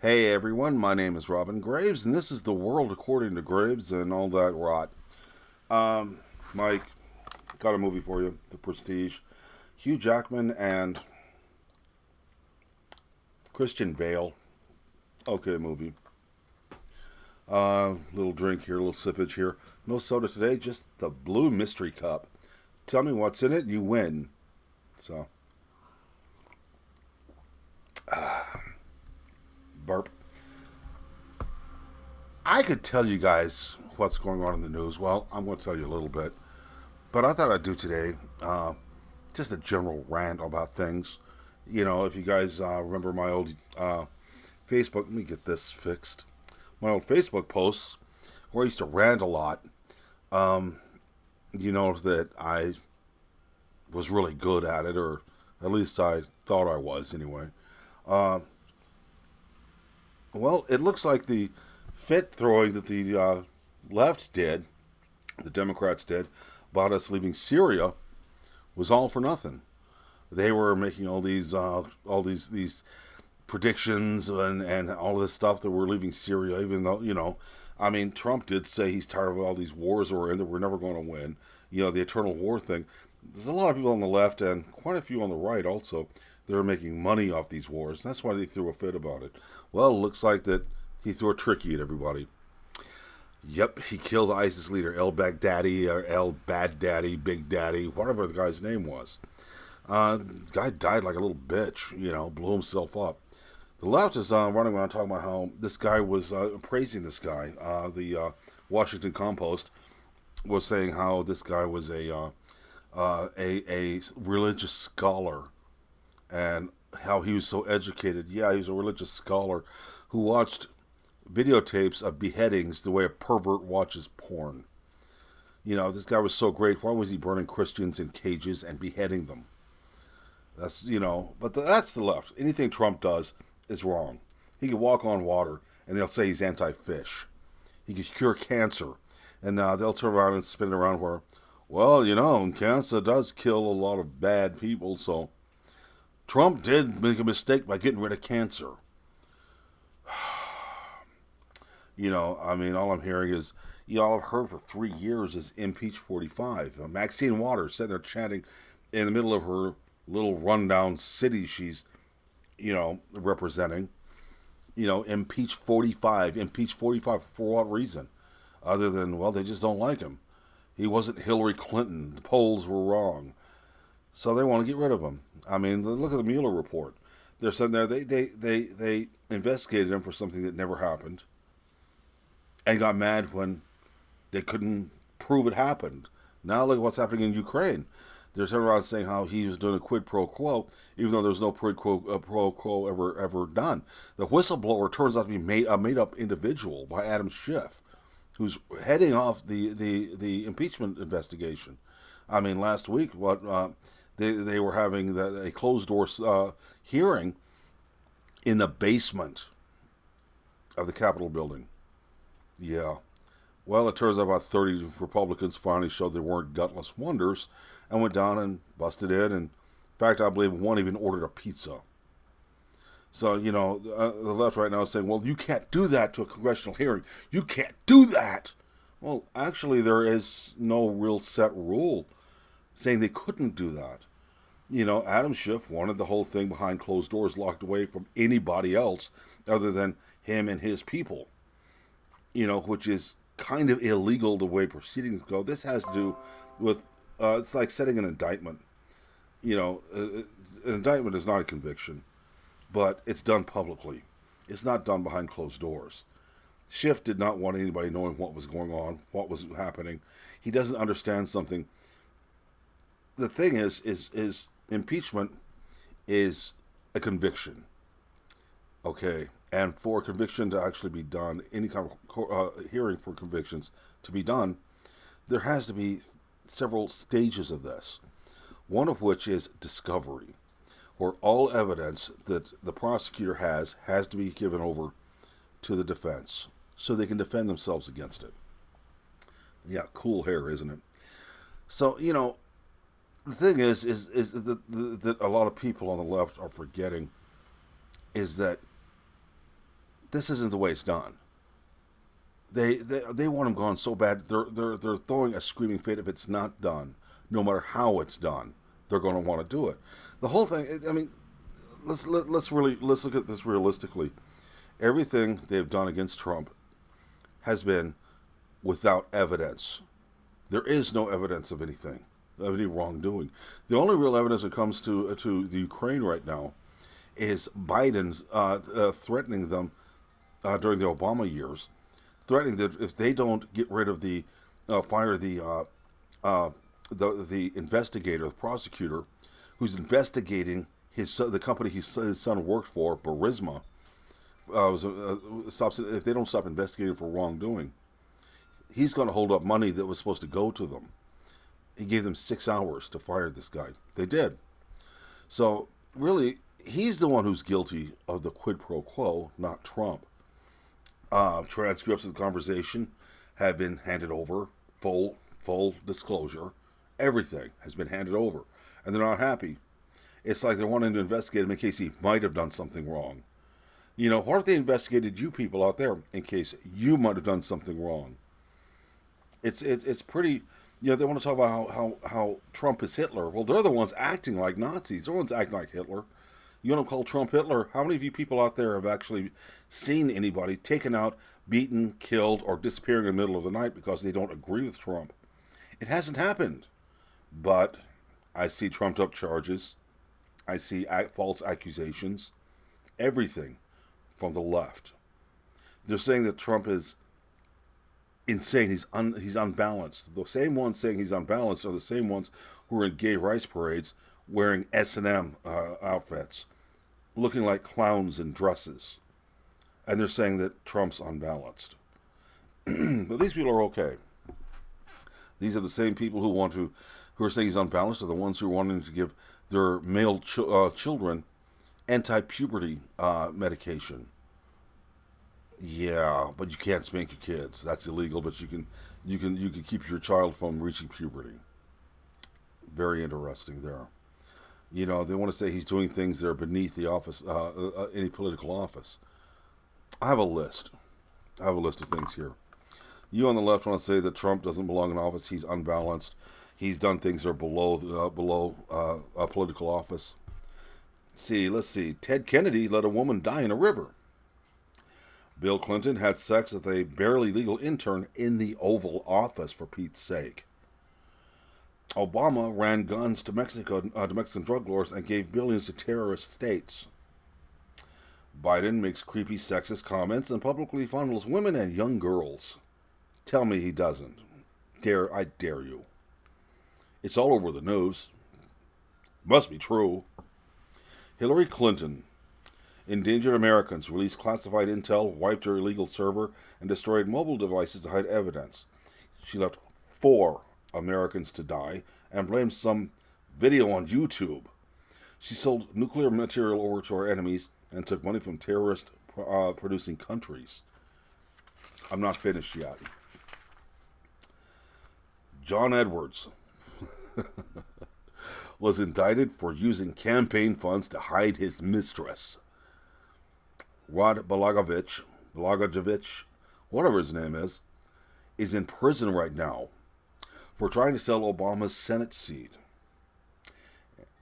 Hey everyone, my name is Robin Graves, and this is The World According to Graves and all that rot. Um, Mike, got a movie for you, The Prestige. Hugh Jackman and Christian Bale. Okay, movie. Little drink here, little sippage here. No soda today, just the blue mystery cup. Tell me what's in it, you win. So, burp. I could tell you guys what's going on in the news. Well, I'm going to tell you a little bit. But I thought I'd do today just a general rant about things. You know, if you guys remember my old Facebook, let me get this fixed. My old Facebook posts where I used to rant a lot. Um, you know that I was really good at it, or at least I thought I was anyway. Uh, well, it looks like the fit throwing that the left did, the Democrats did, about us leaving Syria was all for nothing. They were making all these predictions and all this stuff that we're leaving Syria, even though I mean, Trump did say he's tired of all these wars we're in that we're never going to win. You know, the eternal war thing. There's a lot of people on the left and quite a few on the right also that are making money off these wars. That's why they threw a fit about it. Well, it looks like that he threw a tricky at everybody. Yep, he killed ISIS leader El Baghdadi or El Bad Daddy, Big Daddy, whatever the guy's name was. Guy died like a little bitch, blew himself up. The left is running around talking about how this guy was praising this guy. The Washington Compost was saying how this guy was a religious scholar and how he was so educated. Yeah, he was a religious scholar who watched videotapes of beheadings the way a pervert watches porn. This guy was so great. Why was he burning Christians in cages and beheading them? That's the left. Anything Trump does is wrong. He can walk on water, and they'll say he's anti-fish. He can cure cancer, and they'll turn around and spin it around where, well, cancer does kill a lot of bad people, so Trump did make a mistake by getting rid of cancer. I mean, all I'm hearing is, all I've heard for 3 years is impeach 45. Maxine Waters sitting there chanting in the middle of her little rundown city she's, representing, impeach 45. Impeach 45 for what reason? Other than, well, they just don't like him. He wasn't Hillary Clinton. The polls were wrong. So they want to get rid of him. I mean, look at the Mueller report. They're sitting there, they investigated him for something that never happened and got mad when they couldn't prove it happened. Now look at what's happening in Ukraine. They're turning around saying how he was doing a quid pro quo, even though there's no pro quo ever done. The whistleblower turns out to be a made up individual by Adam Schiff, who's heading off the impeachment investigation. I mean, last week they were having a closed door hearing in the basement of the Capitol building. Yeah. Well, it turns out about 30 Republicans finally showed they weren't gutless wonders and went down and busted in. And in fact, I believe one even ordered a pizza. So, the left right now is saying, well, you can't do that to a congressional hearing. You can't do that. Well, actually, there is no real set rule saying they couldn't do that. Adam Schiff wanted the whole thing behind closed doors locked away from anybody else other than him and his people, which is kind of illegal the way proceedings go. This has to do with, it's like setting an indictment. An indictment is not a conviction, but it's done publicly. It's not done behind closed doors. Schiff did not want anybody knowing what was going on, what was happening. He doesn't understand something. The thing is impeachment is a conviction. Okay, and for a conviction to actually be done, any kind of hearing for convictions to be done, there has to be several stages of this. One of which is discovery, where all evidence that the prosecutor has to be given over to the defense so they can defend themselves against it. Yeah, cool hair, isn't it? So, the thing is that a lot of people on the left are forgetting is that this isn't the way it's done. They want him gone so bad. They're throwing a screaming fit if it's not done. No matter how it's done, they're going to want to do it. The whole thing. I mean, let's look at this realistically. Everything they've done against Trump has been without evidence. There is no evidence of anything, of any wrongdoing. The only real evidence that comes to the Ukraine right now is Biden's threatening them during the Obama years, threatening that if they don't get rid of fire the investigator, the prosecutor, who's investigating the company his son worked for, Burisma, if they don't stop investigating for wrongdoing, he's going to hold up money that was supposed to go to them. He gave them 6 hours to fire this guy. They did. So really, he's the one who's guilty of the quid pro quo, not Trump. Transcripts of the conversation have been handed over. Full disclosure. Everything has been handed over. And they're not happy. It's like they're wanting to investigate him in case he might have done something wrong. You know, what if they investigated you people out there in case you might have done something wrong? It's pretty, you know, they want to talk about how Trump is Hitler. Well, they're the ones acting like Nazis. They're the ones acting like Hitler. You want to call Trump Hitler? How many of you people out there have actually seen anybody taken out, beaten, killed, or disappearing in the middle of the night because they don't agree with Trump? It hasn't happened. But I see trumped up charges. I see false accusations. Everything from the left. They're saying that Trump is insane. He's unbalanced. The same ones saying he's unbalanced are the same ones who are in gay rights parades wearing S&M outfits, looking like clowns in dresses. And they're saying that Trump's unbalanced. But these people are okay. These are the same people who are saying he's unbalanced are the ones who are wanting to give their male children anti-puberty medication. Yeah, but you can't spank your kids. That's illegal. But you can keep your child from reaching puberty. Very interesting there. You know, they want to say he's doing things that are beneath the office, any political office. I have a list. I have a list of things here. You on the left want to say that Trump doesn't belong in office. He's unbalanced. He's done things that are below a political office. Let's see. Ted Kennedy let a woman die in a river. Bill Clinton had sex with a barely legal intern in the Oval Office, for Pete's sake. Obama ran guns to Mexican drug lords and gave billions to terrorist states. Biden makes creepy sexist comments and publicly fondles women and young girls. Tell me he doesn't. I dare you. It's all over the news. Must be true. Hillary Clinton endangered Americans, released classified intel, wiped her illegal server, and destroyed mobile devices to hide evidence. She left 4 Americans to die and blamed some video on YouTube. She sold nuclear material over to our enemies and took money from terrorist producing countries. I'm not finished yet. John Edwards was indicted for using campaign funds to hide his mistress. Rod Blagojevich, whatever his name is in prison right now for trying to sell Obama's Senate seat.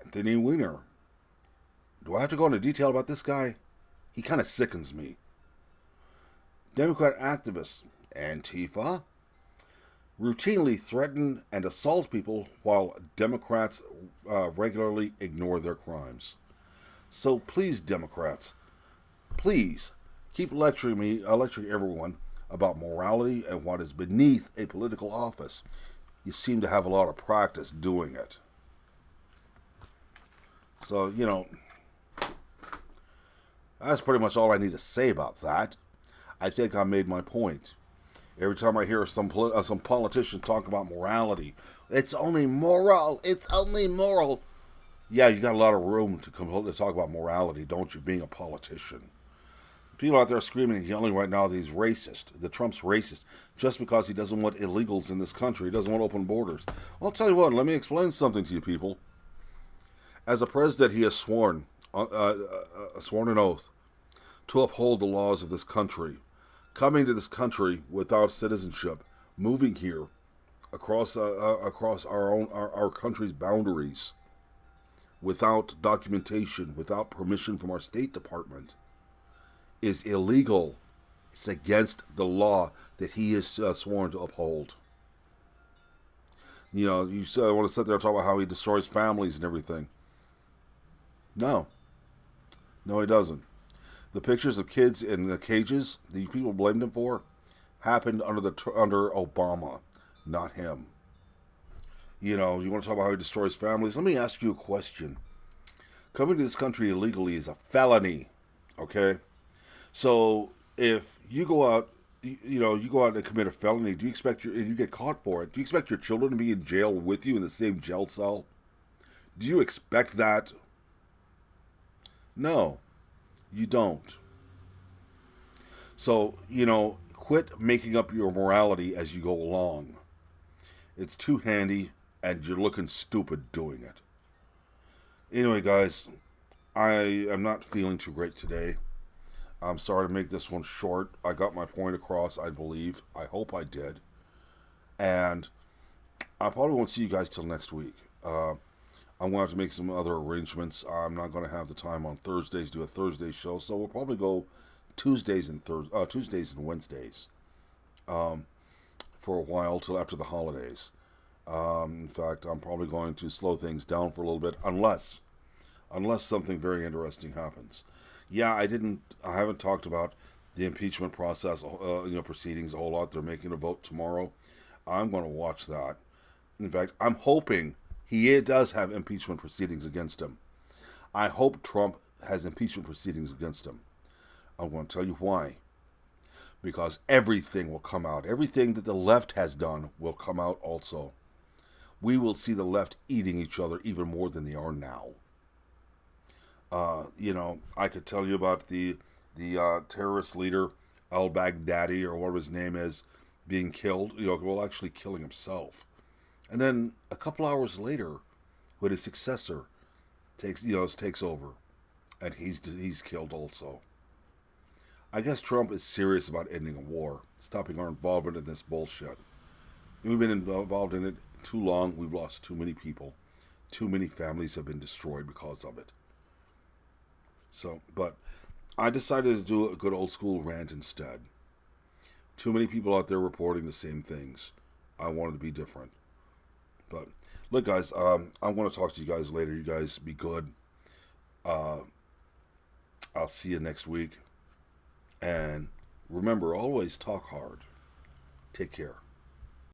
Anthony Weiner. Do I have to go into detail about this guy? He kind of sickens me. Democrat activists, Antifa, routinely threaten and assault people while Democrats regularly ignore their crimes. So please, Democrats, please keep lecturing everyone about morality and what is beneath a political office. You seem to have a lot of practice doing it. So, you know, that's pretty much all I need to say about that. I think I made my point. Every time I hear some politician talk about morality, it's only moral. It's only moral. Yeah, you got a lot of room to talk about morality, don't you, being a politician? People out there screaming and yelling right now that he's racist, that Trump's racist, just because he doesn't want illegals in this country. He doesn't want open borders. Well, I'll tell you what, let me explain something to you people. As a president, he has sworn an oath to uphold the laws of this country, coming to this country without citizenship, moving here across our country's boundaries, without documentation, without permission from our State Department, is illegal. It's against the law that he is sworn to uphold. You know, you want to sit there and talk about how he destroys families and everything. No. No, he doesn't. The pictures of kids in the cages that people blamed him for happened under Obama, not him. You know, you want to talk about how he destroys families? Let me ask you a question. Coming to this country illegally is a felony, okay? So if you go out, you go out and commit a felony, do you expect and you get caught for it? Do you expect your children to be in jail with you in the same jail cell? Do you expect that? No, you don't. So, quit making up your morality as you go along. It's too handy, and you're looking stupid doing it. Anyway, guys, I am not feeling too great today. I'm sorry to make this one short. I got my point across, I believe. I hope I did. And I probably won't see you guys till next week. I'm going to have to make some other arrangements. I'm not going to have the time on Thursdays to do a Thursday show, so we'll probably go Tuesdays and Wednesdays for a while till after the holidays. In fact, I'm probably going to slow things down for a little bit, unless something very interesting happens. Yeah, I haven't talked about the impeachment process, proceedings a whole lot. They're making a vote tomorrow. I'm going to watch that. In fact, I'm hoping he does have impeachment proceedings against him. I hope Trump has impeachment proceedings against him. I'm going to tell you why. Because everything will come out. Everything that the left has done will come out also. We will see the left eating each other even more than they are now. I could tell you about the terrorist leader, al-Baghdadi, or whatever his name is, being killed, actually killing himself. And then a couple hours later, when his successor takes over, and he's killed also. I guess Trump is serious about ending a war, stopping our involvement in this bullshit. We've been involved in it too long. We've lost too many people. Too many families have been destroyed because of it. So, but I decided to do a good old school rant instead. Too many people out there reporting the same things. I wanted to be different. But look, guys, I'm going to talk to you guys later. You guys be good. I'll see you next week. And remember, always talk hard. Take care.